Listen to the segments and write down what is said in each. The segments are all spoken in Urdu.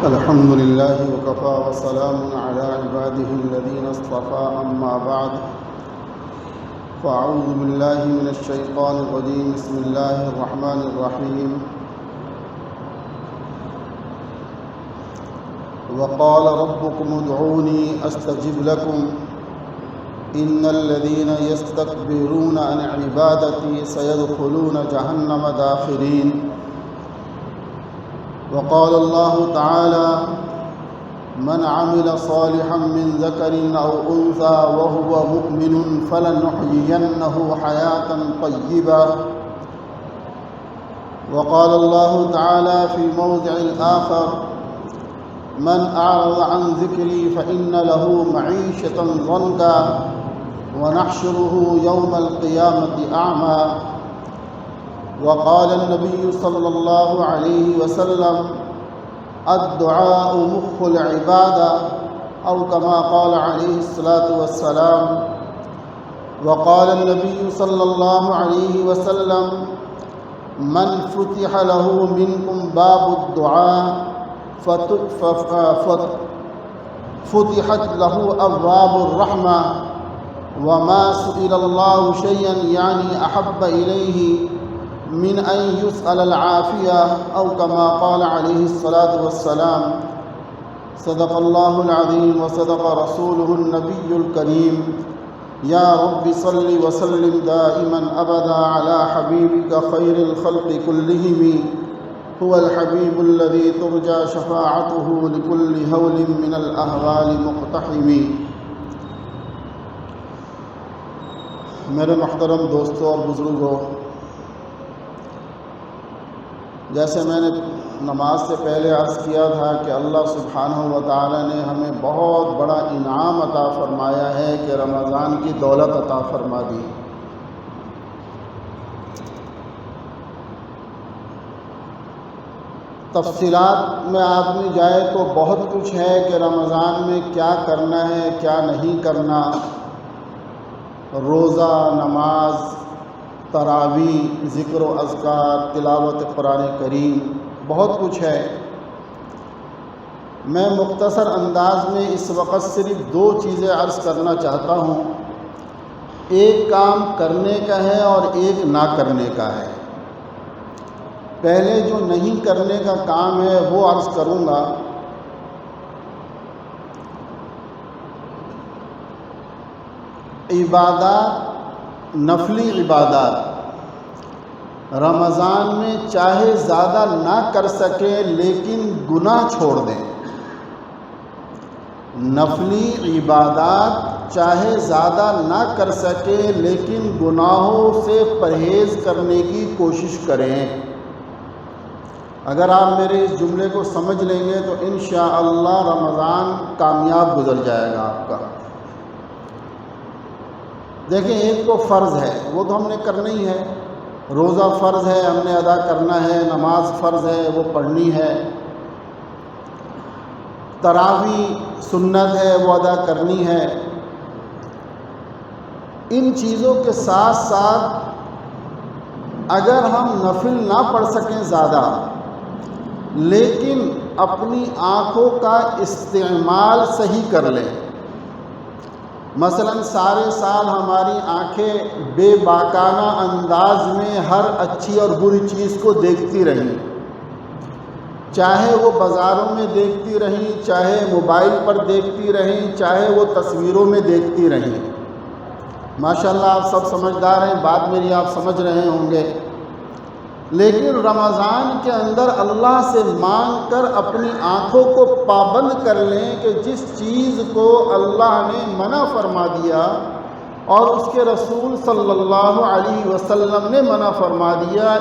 الحمد لله وكفى وسلام على عباده الذين اصطفى أما بعد فأعوذ بالله من الشيطان الرجيم بسم الله الرحمن الرحيم وقال ربكم ادعوني أستجب لكم إن الذين يستكبرون عن عبادتي سيدخلون جهنم داخرين وقال الله تعالى من عمل صالحا من ذكر أو أنثى وهو مؤمن فلنحيينه حياة طيبة وقال الله تعالى في موضع آخر من أعرض عن ذكري فإن له معيشة ضنكا ونحشره يوم القيامة أعمى وقال النبي صلى الله عليه وسلم الدعاء مخ العبادة أو كما قال عليه الصلاة والسلام وقال النبي صلى الله عليه وسلم من فتح له منكم باب الدعاء فتحت له أبواب الرحمة وما سئل الله شيئا يعني أحب إليه من أن يسأل العافية أو كما قال عليه الصلاة والسلام صدق الله العظيم وصدق رسوله النبي الكريم يا رب صل وسلم دائما أبدا على حبيبك خير الخلق كلهم هو الحبيب الذي ترجى شفاعته لكل هول من الأهوال مقتحم میرے محترم دوستوں اور بزرگوں، جیسے میں نے نماز سے پہلے عرض کیا تھا کہ اللہ سبحانہ و تعالی نے ہمیں بہت بڑا انعام عطا فرمایا ہے کہ رمضان کی دولت عطا فرما دی۔ تفصیلات میں آدمی جائے تو بہت کچھ ہے کہ رمضان میں کیا کرنا ہے کیا نہیں کرنا، روزہ، نماز، تراویح، ذکر و اذکار، تلاوت قرآن کریم، بہت کچھ ہے۔ میں مختصر انداز میں اس وقت صرف دو چیزیں عرض کرنا چاہتا ہوں، ایک کام کرنے کا ہے اور ایک نہ کرنے کا ہے۔ پہلے جو نہیں کرنے کا کام ہے وہ عرض کروں گا۔ عبادات، نفلی عبادات رمضان میں چاہے زیادہ نہ کر سکے لیکن گناہ چھوڑ دیں۔ نفلی عبادات چاہے زیادہ نہ کر سکے لیکن گناہوں سے پرہیز کرنے کی کوشش کریں۔ اگر آپ میرے اس جملے کو سمجھ لیں گے تو انشاءاللہ رمضان کامیاب گزر جائے گا آپ کا۔ دیکھیں، ایک تو فرض ہے، وہ تو ہم نے کرنا ہی ہے۔ روزہ فرض ہے، ہم نے ادا کرنا ہے۔ نماز فرض ہے، وہ پڑھنی ہے۔ تراویح سنت ہے، وہ ادا کرنی ہے۔ ان چیزوں کے ساتھ ساتھ اگر ہم نفل نہ پڑھ سکیں زیادہ، لیکن اپنی آنکھوں کا استعمال صحیح کر لیں، مثلا سارے سال ہماری آنکھیں بے باکانہ انداز میں ہر اچھی اور بری چیز کو دیکھتی رہیں، چاہے وہ بازاروں میں دیکھتی رہیں، چاہے موبائل پر دیکھتی رہیں، چاہے وہ تصویروں میں دیکھتی رہیں۔ ماشاءاللہ آپ سب سمجھدار ہیں، بات میری آپ سمجھ رہے ہوں گے۔ لیکن رمضان کے اندر اللہ سے مانگ کر اپنی آنکھوں کو پابند کر لیں کہ جس چیز کو اللہ نے منع فرما دیا اور اس کے رسول صلی اللہ علیہ وسلم نے منع فرما دیا،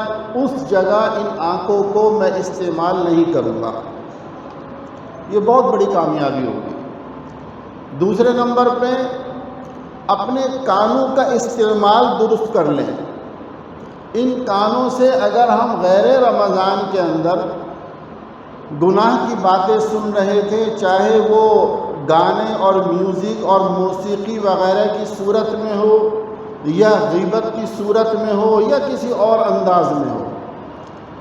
اس جگہ ان آنکھوں کو میں استعمال نہیں کروں گا۔ یہ بہت بڑی کامیابی ہوگی۔ دوسرے نمبر پہ اپنے کانوں کا استعمال درست کر لیں۔ ان کانوں سے اگر ہم غیر رمضان کے اندر گناہ کی باتیں سن رہے تھے، چاہے وہ گانے اور میوزک اور موسیقی وغیرہ کی صورت میں ہو یا غیبت کی صورت میں ہو یا کسی اور انداز میں ہو،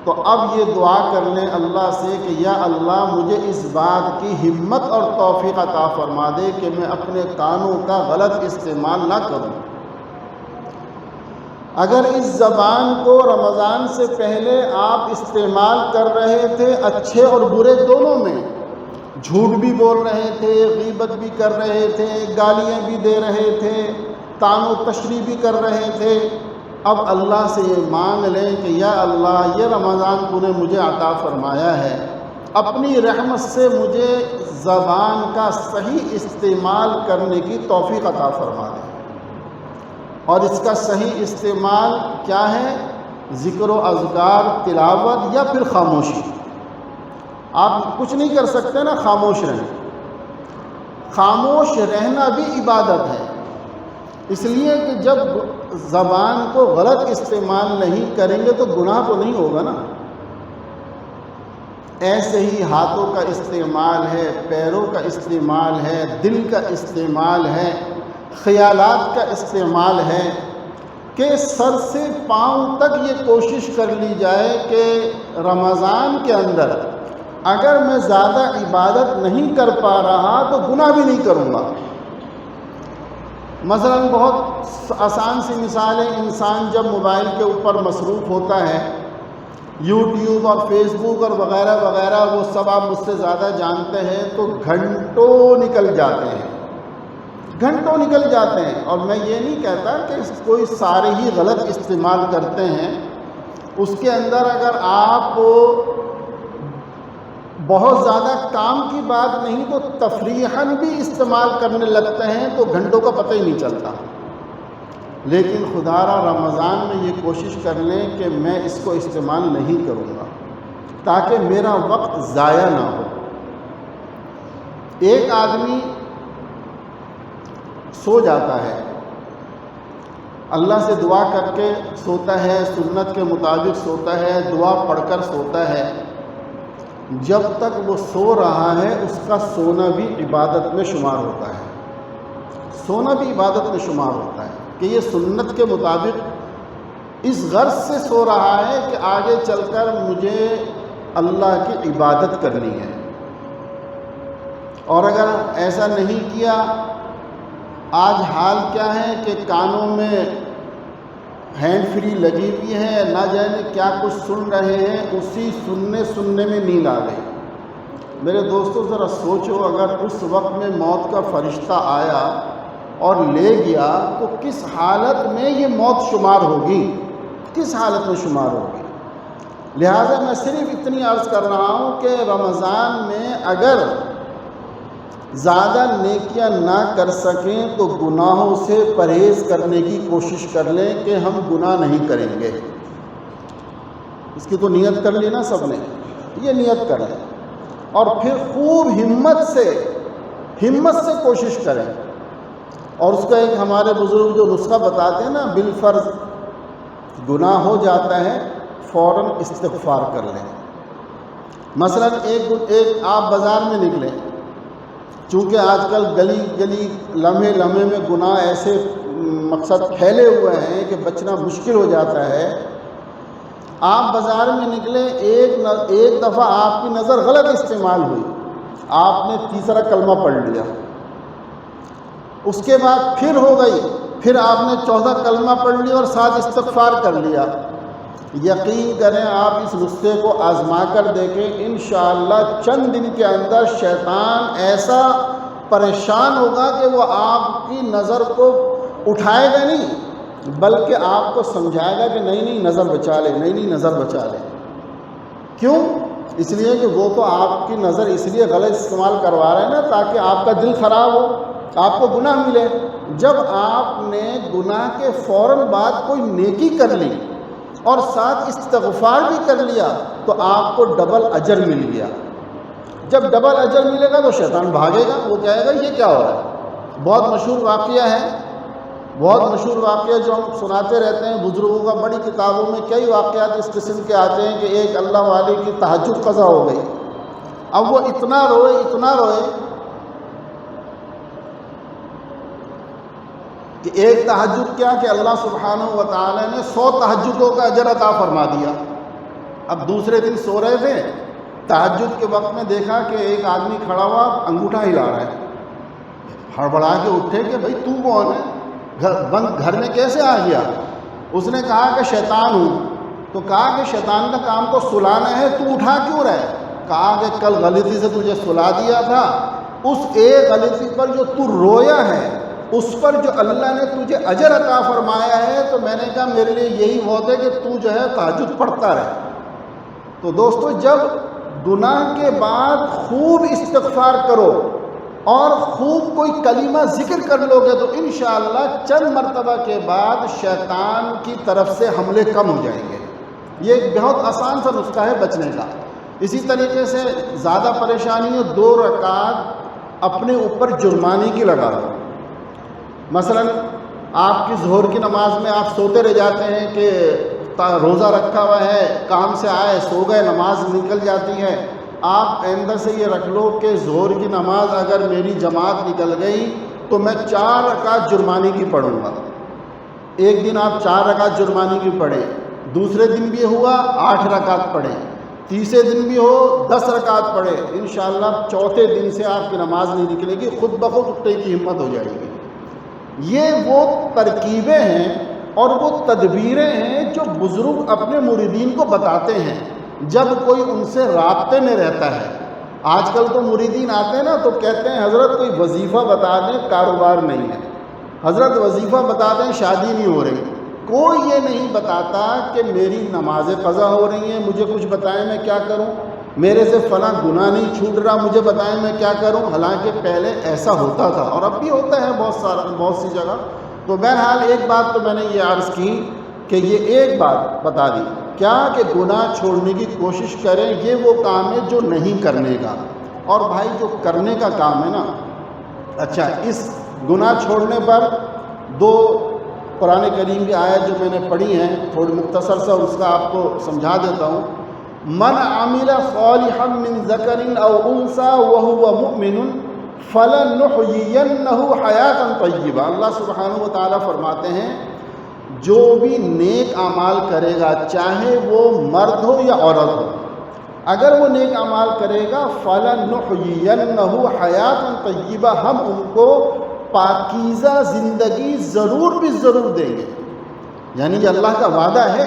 تو اب یہ دعا کر لیں اللہ سے کہ یا اللہ مجھے اس بات کی ہمت اور توفیق عطا فرما دے کہ میں اپنے کانوں کا غلط استعمال نہ کروں۔ اگر اس زبان کو رمضان سے پہلے آپ استعمال کر رہے تھے اچھے اور برے دونوں میں، جھوٹ بھی بول رہے تھے، غیبت بھی کر رہے تھے، گالیاں بھی دے رہے تھے، طعن و تشریح بھی کر رہے تھے، اب اللہ سے یہ مانگ لیں کہ یا اللہ یہ رمضان تو نے مجھے عطا فرمایا ہے، اپنی رحمت سے مجھے زبان کا صحیح استعمال کرنے کی توفیق عطا فرما دے۔ اور اس کا صحیح استعمال کیا ہے؟ ذکر و اذکار، تلاوت یا پھر خاموشی۔ آپ کچھ نہیں کر سکتے نا، خاموش رہیں۔ خاموش رہنا بھی عبادت ہے، اس لیے کہ جب زبان کو غلط استعمال نہیں کریں گے تو گناہ تو نہیں ہوگا نا۔ ایسے ہی ہاتھوں کا استعمال ہے، پیروں کا استعمال ہے، دل کا استعمال ہے، خیالات کا استعمال ہے کہ سر سے پاؤں تک یہ کوشش کر لی جائے کہ رمضان کے اندر اگر میں زیادہ عبادت نہیں کر پا رہا تو گناہ بھی نہیں کروں گا۔ مثلا بہت آسان سی مثال ہے، انسان جب موبائل کے اوپر مصروف ہوتا ہے، یوٹیوب اور فیس بک اور وغیرہ وغیرہ، وہ سب آپ مجھ سے زیادہ جانتے ہیں، تو گھنٹوں نکل جاتے ہیں، گھنٹوں نکل جاتے ہیں۔ اور میں یہ نہیں کہتا کہ کوئی سارے ہی غلط استعمال کرتے ہیں، اس کے اندر اگر آپ بہت زیادہ کام کی بات نہیں تو تفریحاً بھی استعمال کرنے لگتے ہیں تو گھنٹوں کا پتہ ہی نہیں چلتا۔ لیکن خدارا رمضان میں یہ کوشش کر لیں کہ میں اس کو استعمال نہیں کروں گا تاکہ میرا وقت ضائع نہ ہو۔ ایک آدمی سو جاتا ہے، اللہ سے دعا کر کے سوتا ہے، سنت کے مطابق سوتا ہے، دعا پڑھ کر سوتا ہے، جب تک وہ سو رہا ہے اس کا سونا بھی عبادت میں شمار ہوتا ہے، سونا بھی عبادت میں شمار ہوتا ہے کہ یہ سنت کے مطابق اس غرض سے سو رہا ہے کہ آگے چل کر مجھے اللہ کی عبادت کرنی ہے۔ اور اگر ایسا نہیں کیا، آج حال کیا ہے کہ کانوں میں ہینڈ فری لگی ہوئی ہے، نہ جانے کیا کچھ سن رہے ہیں، اسی سننے میں نیند آ گئی۔ میرے دوستو ذرا سوچو، اگر اس وقت میں موت کا فرشتہ آیا اور لے گیا تو کس حالت میں یہ موت شمار ہوگی، کس حالت میں شمار ہوگی۔ لہٰذا میں صرف اتنی عرض کر رہا ہوں کہ رمضان میں اگر زیادہ نیکیاں نہ کر سکیں تو گناہوں سے پرہیز کرنے کی کوشش کر لیں کہ ہم گناہ نہیں کریں گے۔ اس کی تو نیت کر لی نا سب نے، یہ نیت کر لیں اور پھر خوب ہمت سے کوشش کریں۔ اور اس کا ایک ہمارے بزرگ جو نسخہ بتاتے ہیں نا، بالفرض گناہ ہو جاتا ہے فوراً استغفار کر لیں۔ مثلا ایک آپ بازار میں نکلیں، چونکہ آج کل گلی لمحے میں گناہ ایسے مقصد پھیلے ہوئے ہیں کہ بچنا مشکل ہو جاتا ہے۔ آپ بازار میں نکلیں، ایک دفعہ آپ کی نظر غلط استعمال ہوئی، آپ نے تیسرا کلمہ پڑھ لیا، اس کے بعد پھر ہو گئی، پھر آپ نے 14 کلمہ پڑھ لیا اور 7 استغفار کر لیا۔ یقین کریں آپ اس نسخے کو آزما کر دیکھیں، انشاءاللہ چند دن کے اندر شیطان ایسا پریشان ہوگا کہ وہ آپ کی نظر کو اٹھائے گا نہیں بلکہ آپ کو سمجھائے گا کہ نہیں نظر بچا لے، نہیں نظر بچا لے۔ کیوں؟ اس لیے کہ وہ تو آپ کی نظر اس لیے غلط استعمال کروا رہے ہیں نا تاکہ آپ کا دل خراب ہو، آپ کو گناہ ملے۔ جب آپ نے گناہ کے فوراً بعد کوئی نیکی کر لی اور ساتھ استغفار بھی کر لیا تو آپ کو ڈبل اجر مل گیا۔ جب ڈبل اجر ملے گا تو شیطان بھاگے گا، وہ کہے گا یہ کیا ہو رہا ہے۔ بہت مشہور واقعہ ہے، بہت مشہور واقعہ جو ہم سناتے رہتے ہیں بزرگوں کا، بڑی کتابوں میں کئی واقعات اس قسم کے آتے ہیں کہ ایک اللہ والے کی تہجد قضا ہو گئی، اب وہ اتنا روئے کہ ایک تہجد کیا کہ اللہ سبحانہ و تعالی نے 100 تہجدوں کا اجر عطا فرما دیا۔ اب دوسرے دن سو رہے تھے، تہجد کے وقت میں دیکھا کہ ایک آدمی کھڑا ہوا انگوٹھا ہلا رہا ہے، ہڑبڑا کے اٹھے کہ بھائی تو کون ہے، گھر میں کیسے آ گیا؟ اس نے کہا کہ شیطان ہوں۔ تو کہا کہ شیطان کا کام تو سلانا ہے، تو اٹھا کیوں رہے؟ کہا کہ کل غلطی سے تجھے سلا دیا تھا، اس ایک غلطی پر جو تو رویا ہے، اس پر جو اللہ نے تجھے اجر عطا فرمایا ہے، تو میں نے کہا میرے لیے یہی بہت ہے کہ تو جو ہے تہجد پڑھتا رہے۔ تو دوستو، جب گناہ کے بعد خوب استغفار کرو اور خوب کوئی کلمہ ذکر کر لو گے تو انشاءاللہ چند مرتبہ کے بعد شیطان کی طرف سے حملے کم ہو جائیں گے۔ یہ ایک بہت آسان سا نسخہ ہے بچنے کا۔ اسی طریقے سے زیادہ پریشانی ہے، 2 رکعت اپنے اوپر جرمانے کی لگا دو۔ مثلا آپ کی ظہر کی نماز میں آپ سوتے رہ جاتے ہیں کہ روزہ رکھا ہوا ہے، کام سے آئے سو گئے، نماز نکل جاتی ہے، آپ آئندہ سے یہ رکھ لو کہ ظہر کی نماز اگر میری جماعت نکل گئی تو میں 4 رکعت جرمانے کی پڑھوں گا۔ ایک دن آپ 4 رکعت جرمانے کی پڑھیں، دوسرے دن بھی ہوا 8 رکعت پڑھیں، تیسرے دن بھی ہو 10 رکعت پڑھیں، انشاءاللہ چوتھے دن سے آپ کی نماز نہیں نکلے گی، خود بخود اٹھنے کی ہمت ہو جائے گی۔ یہ وہ ترکیبیں ہیں اور وہ تدبیریں ہیں جو بزرگ اپنے مریدین کو بتاتے ہیں جب کوئی ان سے رابطے میں رہتا ہے۔ آج کل تو مریدین آتے ہیں نا تو کہتے ہیں حضرت کوئی وظیفہ بتا دیں، کاروبار نہیں ہے، حضرت وظیفہ بتا دیں، شادی نہیں ہو رہی۔ کوئی یہ نہیں بتاتا کہ میری نمازیں قضا ہو رہی ہیں، مجھے کچھ بتائیں میں کیا کروں، میرے سے فلاں گناہ نہیں چھوٹ رہا، مجھے بتائیں میں کیا کروں۔ حالانکہ پہلے ایسا ہوتا تھا اور اب بھی ہوتا ہے بہت سی جگہ۔ تو بہرحال ایک بات تو میں نے یہ عرض کی کہ یہ ایک بات بتا دی کیا کہ گناہ چھوڑنے کی کوشش کریں، یہ وہ کام ہے جو نہیں کرنے کا، اور بھائی جو کرنے کا کام ہے نا، اچھا اس گناہ چھوڑنے پر 2 قرآن کریم کی آیت جو میں نے پڑھی ہیں تھوڑی مختصر سا اس کا آپ کو سمجھا دیتا ہوں۔ من عمل صالحا من ذکر او انثى وهو مؤمن فلنحيينه حیاتا طیبہ۔ اللہ سبحانہ و تعالیٰ فرماتے ہیں جو بھی نیک اعمال کرے گا، چاہے وہ مرد ہو یا عورت ہو، اگر وہ نیک اعمال کرے گا فلنحيينه حیاتا طیبہ، ہم ان کو پاکیزہ زندگی ضرور بھی ضرور دیں گے۔ یعنی یہ اللہ کا وعدہ ہے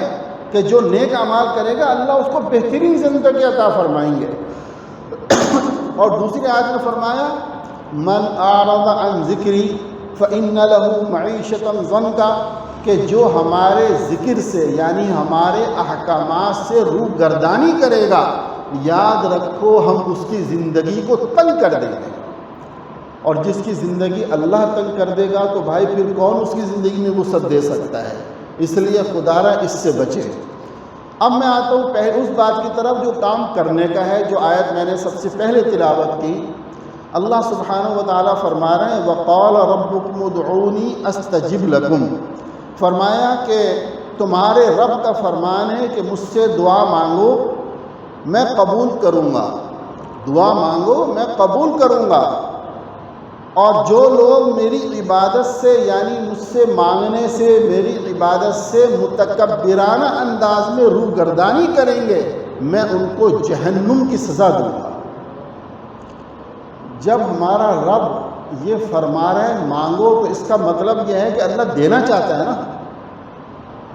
کہ جو نیک اعمال کرے گا اللہ اس کو بہترین زندگی عطا فرمائیں گے۔ اور دوسری آیت میں فرمایا من اعرض عن ذکری فإن له معیشۃ ضنکا، کہ جو ہمارے ذکر سے یعنی ہمارے احکامات سے روگردانی کرے گا، یاد رکھو ہم اس کی زندگی کو تنگ کر دیں گے۔ اور جس کی زندگی اللہ تنگ کر دے گا تو بھائی پھر کون اس کی زندگی میں وسعت دے سکتا ہے؟ اس لیے خدا را اس سے بچے۔ اب میں آتا ہوں اس بات کی طرف جو کام کرنے کا ہے، جو آیت میں نے سب سے پہلے تلاوت کی۔ اللہ سبحانہ و تعالیٰ فرما رہے ہیں وَقَالَ رَبُّكُمُ ادْعُونِي أَسْتَجِبْ لَكُمْ، فرمایا کہ تمہارے رب کا فرمان ہے کہ مجھ سے دعا مانگو میں قبول کروں گا، دعا مانگو میں قبول کروں گا۔ اور جو لوگ میری عبادت سے یعنی مجھ سے مانگنے سے، میری عبادت سے متکبرانہ انداز میں روگردانی کریں گے، میں ان کو جہنم کی سزا دوں گا۔ جب ہمارا رب یہ فرما رہا ہے مانگو تو اس کا مطلب یہ ہے کہ اللہ دینا چاہتا ہے نا۔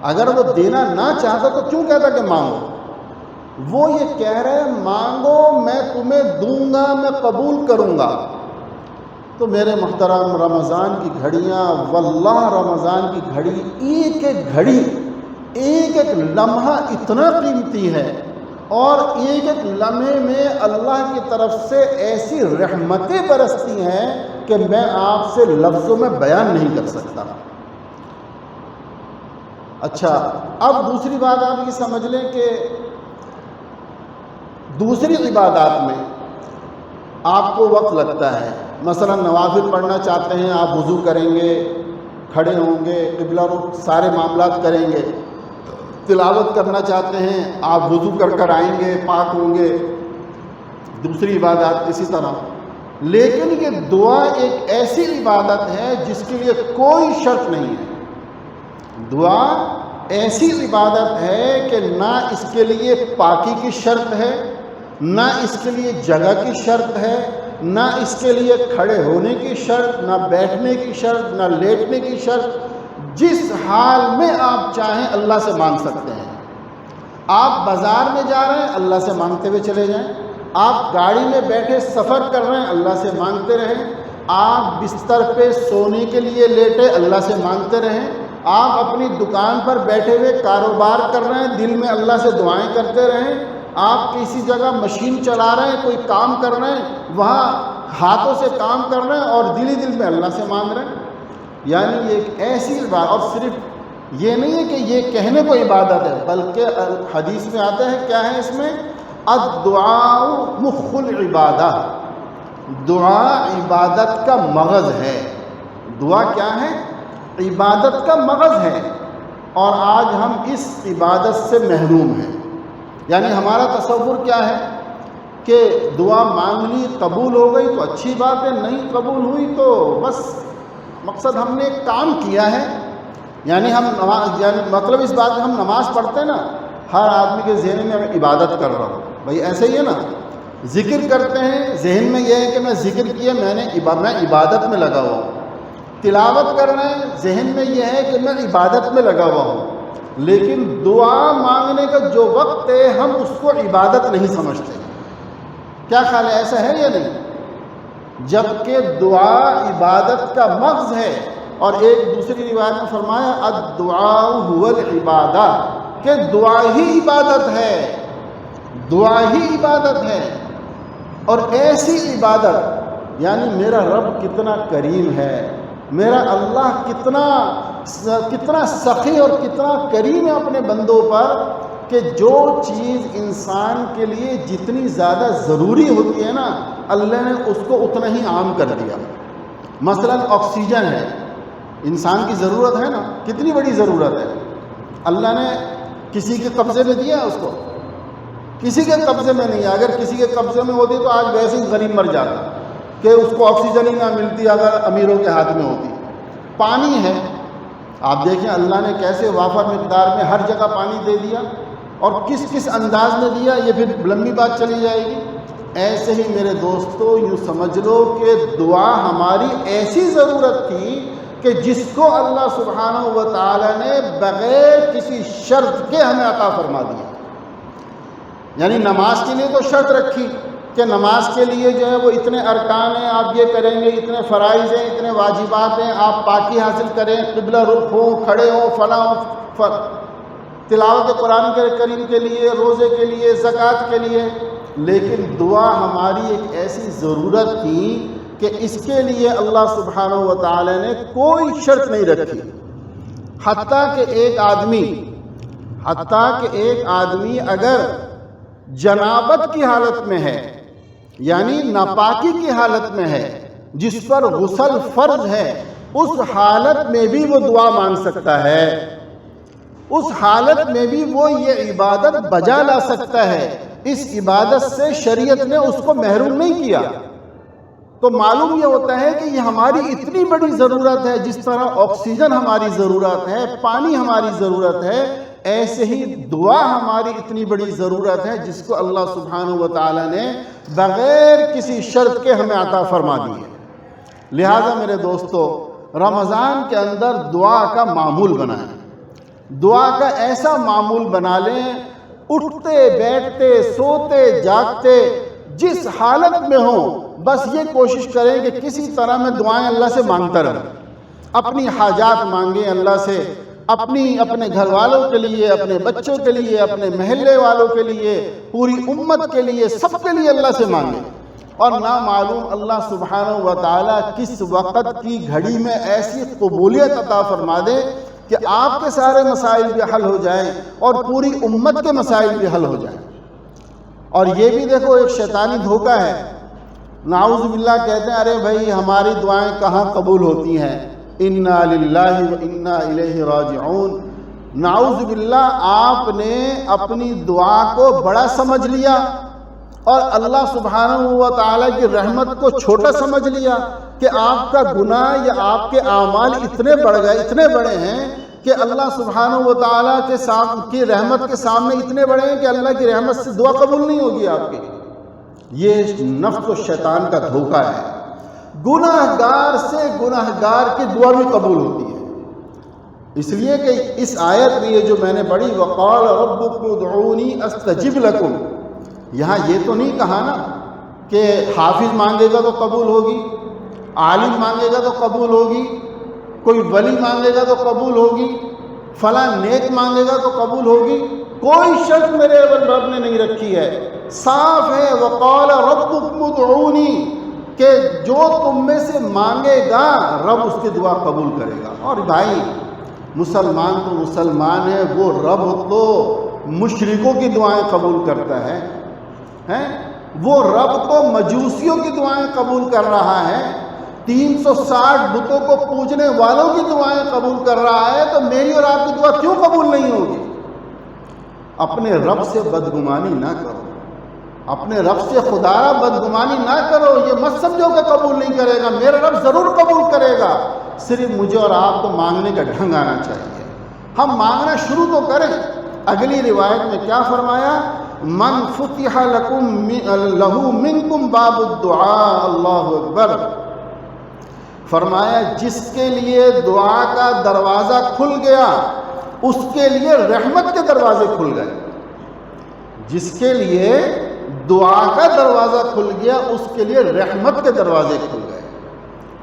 اگر وہ دینا نہ چاہتا تو کیوں کہتا کہ مانگو؟ وہ یہ کہہ رہے ہیں مانگو میں تمہیں دوں گا، میں قبول کروں گا۔ تو میرے محترم رمضان کی گھڑیاں، واللہ رمضان کی گھڑی ایک ایک گھڑی، ایک ایک لمحہ اتنا قیمتی ہے، اور ایک ایک لمحے میں اللہ کی طرف سے ایسی رحمتیں برستی ہیں کہ میں آپ سے لفظوں میں بیان نہیں کر سکتا۔ اچھا اب دوسری بات آپ یہ سمجھ لیں کہ دوسری عبادات میں آپ کو وقت لگتا ہے، مثلا نوافل پڑھنا چاہتے ہیں آپ وضو کریں گے، کھڑے ہوں گے، قبلہ رخ سارے معاملات کریں گے، تلاوت کرنا چاہتے ہیں آپ وضو کر کر آئیں گے، پاک ہوں گے، دوسری عبادات اسی طرح۔ لیکن یہ دعا ایک ایسی عبادت ہے جس کے لیے کوئی شرط نہیں ہے۔ دعا ایسی عبادت ہے کہ نہ اس کے لیے پاکی کی شرط ہے، نہ اس کے لیے جگہ کی شرط ہے، نہ اس کے لیے کھڑے ہونے کی شرط، نہ بیٹھنے کی شرط، نہ لیٹنے کی شرط۔ جس حال میں آپ چاہیں اللہ سے مانگ سکتے ہیں۔ آپ بازار میں جا رہے ہیں، اللہ سے مانگتے ہوئے چلے جائیں۔ آپ گاڑی میں بیٹھے سفر کر رہے ہیں، اللہ سے مانگتے رہیں۔ آپ بستر پہ سونے کے لیے لیٹے، اللہ سے مانگتے رہیں۔ آپ اپنی دکان پر بیٹھے ہوئے کاروبار کر رہے ہیں، دل میں اللہ سے دعائیں کرتے رہیں۔ آپ کسی جگہ مشین چلا رہے ہیں، کوئی کام کر رہے ہیں، وہاں ہاتھوں سے کام کر رہے ہیں اور دل ہی دل میں اللہ سے مانگ رہے ہیں۔ یعنی یہ ایک ایسی عبادت، اور صرف یہ نہیں ہے کہ یہ کہنے کو عبادت ہے، بلکہ حدیث میں آتا ہے کیا ہے اس میں، الدعاء مخ العبادہ، دعا عبادت کا مغز ہے۔ دعا کیا ہے؟ عبادت کا مغز ہے، اور آج ہم اس عبادت سے محروم ہیں۔ یعنی ہمارا تصور کیا ہے کہ دعا مانگ لی، قبول ہو گئی تو اچھی بات ہے، نہیں قبول ہوئی تو بس مقصد ہم نے ایک کام کیا ہے۔ یعنی ہم نماز، یعنی مطلب اس بات میں ہم نماز پڑھتے ہیں نا، ہر آدمی کے ذہن میں میں عبادت کر رہا ہوں، بھائی ایسے ہی ہے نا۔ ذکر کرتے ہیں، ذہن میں یہ ہے کہ میں ذکر کیا، میں عبادت میں لگا ہوا ہوں۔ تلاوت کر رہے ہیں، ذہن میں یہ ہے کہ میں عبادت میں لگا ہوا ہوں۔ لیکن دعا مانگنے کا جو وقت ہے ہم اس کو عبادت نہیں سمجھتے۔ کیا خیال ہے، ایسا ہے یا نہیں؟ جبکہ دعا عبادت کا مغز ہے، اور ایک دوسری روایت میں فرمایا الدعاء هو العبادہ، کہ دعا ہی عبادت ہے، دعا ہی عبادت ہے۔ اور ایسی عبادت، یعنی میرا رب کتنا کریم ہے، میرا اللہ کتنا سخی اور کتنا کریم ہے اپنے بندوں پر، کہ جو چیز انسان کے لیے جتنی زیادہ ضروری ہوتی ہے نا، اللہ نے اس کو اتنا ہی عام کر دیا۔ مثلا آکسیجن ہے، انسان کی ضرورت ہے نا، کتنی بڑی ضرورت ہے۔ اللہ نے کسی کے قبضے میں دیا اس کو؟ کسی کے قبضے میں نہیں ہے۔ اگر کسی کے قبضے میں ہوتی تو آج ویسے ہی غریب مر جاتا، کہ اس کو آکسیجن ہی نہ ملتی اگر امیروں کے ہاتھ میں ہوتی۔ پانی ہے، آپ دیکھیں اللہ نے کیسے وافر مقدار میں ہر جگہ پانی دے دیا، اور کس کس انداز میں دیا، یہ پھر لمبی بات چلی جائے گی۔ ایسے ہی میرے دوستو یوں سمجھ لو کہ دعا ہماری ایسی ضرورت تھی کہ جس کو اللہ سبحانہ و تعالی نے بغیر کسی شرط کے ہمیں عطا فرما دیا۔ یعنی نماز کے لیے تو شرط رکھی کہ نماز کے لیے جو ہے وہ اتنے ارکان ہیں، آپ یہ کریں گے، اتنے فرائض ہیں، اتنے واجبات ہیں، آپ پاکی حاصل کریں، قبلہ رخ ہوں، کھڑے ہوں، فلاں تلاوت قرآن کریم کے لیے، روزے کے لیے، زکوٰۃ کے لیے۔ لیکن دعا ہماری ایک ایسی ضرورت تھی کہ اس کے لیے اللہ سبحانہ و تعالی نے کوئی شرط نہیں رکھی۔ حتیٰ کہ ایک آدمی اگر جنابت کی حالت میں ہے، یعنی ناپاکی کی حالت میں ہے، جس پر غسل فرض ہے، اس حالت میں بھی وہ دعا مانگ سکتا ہے، اس حالت میں بھی وہ یہ عبادت بجا لا سکتا ہے۔ اس عبادت سے شریعت نے اس کو محروم نہیں کیا۔ تو معلوم یہ ہوتا ہے کہ یہ ہماری اتنی بڑی ضرورت ہے، جس طرح آکسیجن ہماری ضرورت ہے، پانی ہماری ضرورت ہے، ایسے ہی دعا ہماری اتنی بڑی ضرورت ہے، جس کو اللہ سبحانہ و تعالی نے بغیر کسی شرط کے ہمیں عطا فرما دی ہے۔ لہذا میرے دوستو، رمضان کے اندر دعا کا معمول بنائیں، دعا کا ایسا معمول بنا لیں، اٹھتے بیٹھتے سوتے جاگتے جس حالت میں ہوں، بس یہ کوشش کریں کہ کسی طرح میں دعائیں اللہ سے مانگتا رہیں۔ اپنی حاجات مانگیں اللہ سے، اپنے گھر والوں کے لیے، اپنے بچوں کے لیے، اپنے محلے والوں کے لیے، پوری امت کے لیے، سب کے لیے اللہ سے مانگیں۔ اور نہ معلوم اللہ سبحانہ و تعالیٰ کس وقت کی گھڑی میں ایسی قبولیت عطا فرما دے کہ آپ کے سارے مسائل بھی حل ہو جائیں اور پوری امت کے مسائل بھی حل ہو جائیں۔ اور یہ بھی دیکھو ایک شیطانی دھوکہ ہے، نعوذ باللہ کہتے ہیں ارے بھائی ہماری دعائیں کہاں قبول ہوتی ہیں، انا للہ و انا الیہ راجعون۔ نعوذ باللہ آپ نے اپنی دعا کو بڑا سمجھ لیا اور اللہ سبحانہ و تعالیٰ کی رحمت کو چھوٹا سمجھ لیا، کہ آپ کا گناہ یا آپ کے اعمال اتنے بڑھ گئے، اتنے بڑے ہیں کہ اللہ سبحانہ و تعالیٰ کی رحمت کے سامنے اتنے بڑے ہیں کہ اللہ کی رحمت سے دعا قبول نہیں ہوگی آپ کی؟ یہ نفس و شیطان کا دھوکہ ہے۔ گناہ گار سے گناہ گار کی دعا بھی قبول ہوتی ہے، اس لیے کہ اس آیت میں یہ جو میں نے پڑھی وقال ربکم ادعونی استجب لکم، یہاں یہ تو نہیں کہا نا کہ حافظ مانگے گا تو قبول ہوگی، عالم مانگے گا تو قبول ہوگی، کوئی ولی مانگے گا تو قبول ہوگی، فلاں نیک مانگے گا تو قبول ہوگی۔ کوئی شرط میرے رب نے نہیں رکھی ہے، صاف ہے وقال ربکم ادعونی کہ جو تم میں سے مانگے گا رب اس کی دعا قبول کرے گا۔ اور بھائی مسلمان تو مسلمان ہے، وہ رب تو مشرکوں کی دعائیں قبول کرتا ہے، وہ رب تو مجوسیوں کی دعائیں قبول کر رہا ہے، 360 بتوں کو پوجنے والوں کی دعائیں قبول کر رہا ہے، تو میری اور آپ کی دعا کیوں قبول نہیں ہوگی؟ اپنے رب سے بدگمانی نہ کرو، اپنے رب سے خدا بدگمانی نہ کرو، یہ مت سمجھو کہ قبول نہیں کرے گا، میرا رب ضرور قبول کرے گا، صرف مجھے اور آپ کو مانگنے کا ڈھنگ آنا چاہیے، ہم مانگنا شروع تو کریں۔ اگلی روایت میں کیا فرمایا؟ من فتح لہو منکم باب الدعاء، اللہ اکبر، فرمایا جس کے لیے دعا کا دروازہ کھل گیا اس کے لیے رحمت کے دروازے کھل گئے، جس کے لیے دعا کا دروازہ کھل گیا اس کے لیے رحمت کے دروازے کھل گئے۔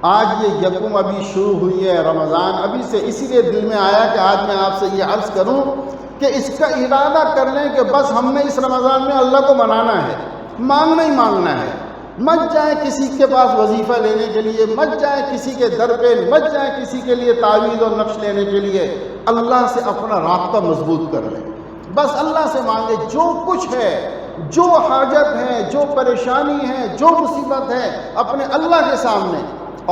آج یہ یکم ابھی شروع ہوئی ہے رمضان ابھی سے، اسی لیے دل میں آیا کہ آج میں آپ سے یہ عرض کروں کہ اس کا ارادہ کر لیں کہ بس ہم نے اس رمضان میں اللہ کو منانا ہے، مانگنا ہی مانگنا ہے، مت جائیں کسی کے پاس وظیفہ لینے کے لیے، مت جائیں کسی کے در پہ، مت جائیں کسی کے لیے تعویذ اور نقش لینے کے لیے، اللہ سے اپنا رابطہ مضبوط کر لیں، بس اللہ سے مانگے جو کچھ ہے، جو حاجت ہے، جو پریشانی ہے، جو مصیبت ہے، اپنے اللہ کے سامنے۔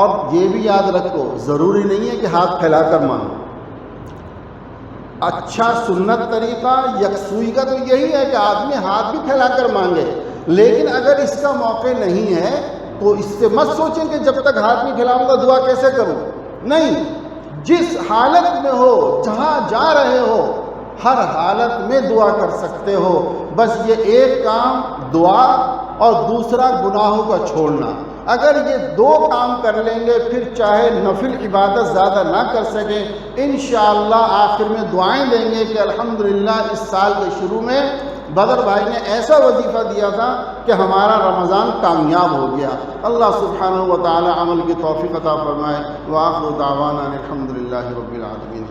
اور یہ بھی یاد رکھو ضروری نہیں ہے کہ ہاتھ پھیلا کر مانگو، اچھا سنت طریقہ یکسوئی کا تو یہی ہے کہ آدمی ہاتھ بھی پھیلا کر مانگے، لیکن اگر اس کا موقع نہیں ہے تو اس سے مت سوچیں کہ جب تک ہاتھ نہیں پھیلاؤں گا دعا کیسے کروں، نہیں، جس حالت میں ہو، جہاں جا رہے ہو، ہر حالت میں دعا کر سکتے ہو، بس یہ ایک کام دعا اور دوسرا گناہوں کا چھوڑنا، اگر یہ دو کام کر لیں گے پھر چاہے نفل عبادت زیادہ نہ کر سکیں، انشاءاللہ آخر میں دعائیں دیں گے کہ الحمدللہ اس سال کے شروع میں بدر بھائی نے ایسا وظیفہ دیا تھا کہ ہمارا رمضان کامیاب ہو گیا۔ اللہ سبحانہ و تعالی عمل کی توفیق عطا فرمائے۔ وآخر دعوانا الحمدللہ رب العالمین۔